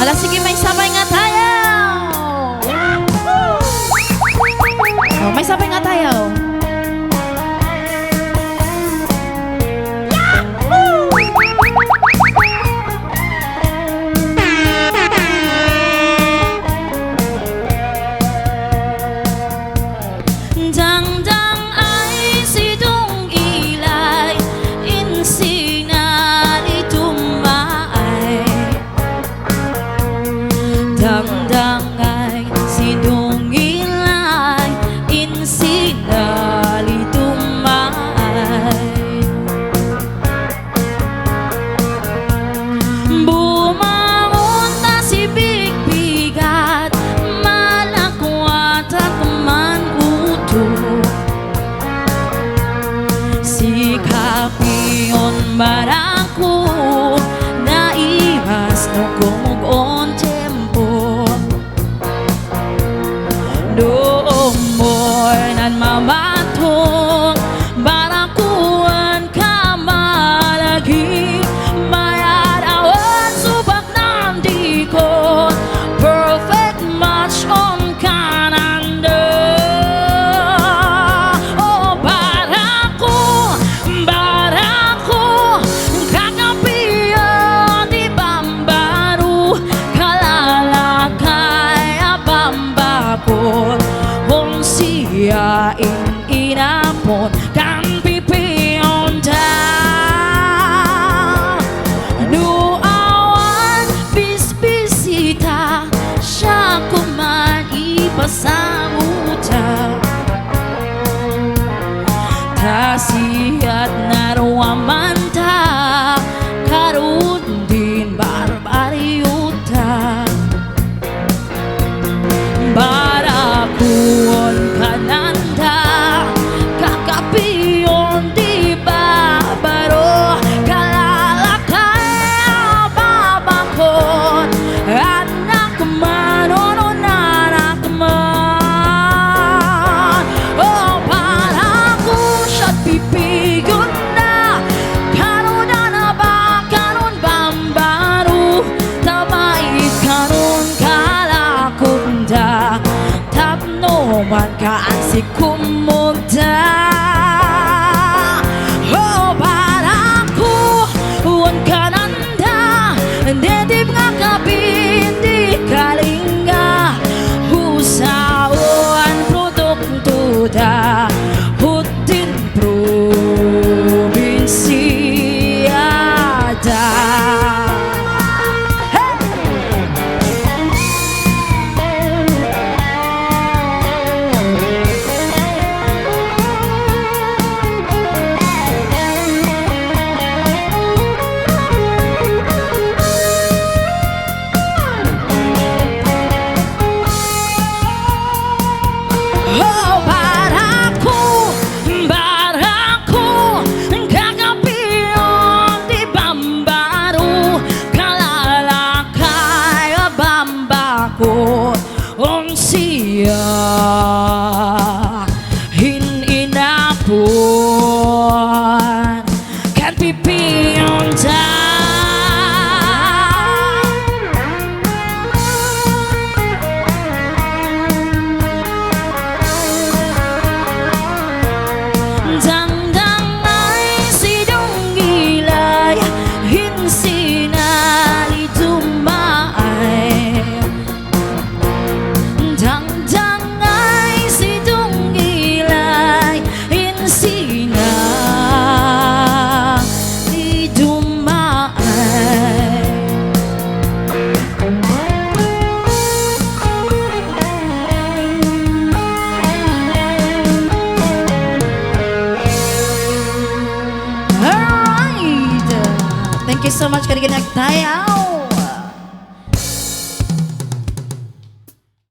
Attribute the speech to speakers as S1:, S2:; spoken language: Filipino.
S1: Hala, sige, may sabay nga tayo. Oh, may sabay nga tayo.
S2: Dangdangay sidong ilay insinali tumay bumangon ta si bigbigat malakwat at manuto si kapiyon barako naimas no kumugon nan mamatong barakuan ka malagi mayarawan subak nandi ko perfect match on kananda oh baraku kakapiyan di bambaru kalalakay abambakot siyain inapon kan pipiyon ta nuawan bisbisita siya kuman ipasamuta tasiyat naruaman ta karun din barbaryuta barakuon kananda kakapiyon di babaro kalalakay babakon anak man anak man oh paraku siyat pipigon na karon na ba karon bambaru tabay karon kalakunda man kaasik kumugda oh baraku uwan kananda dedib nga kapindi kalinga husawan produkto da hutin probinsya da oh baraku kakapiyon di bambaru kalalakay bambakot on siya hinapon kan pipiyon ta Thank you so much. Kaya tayo.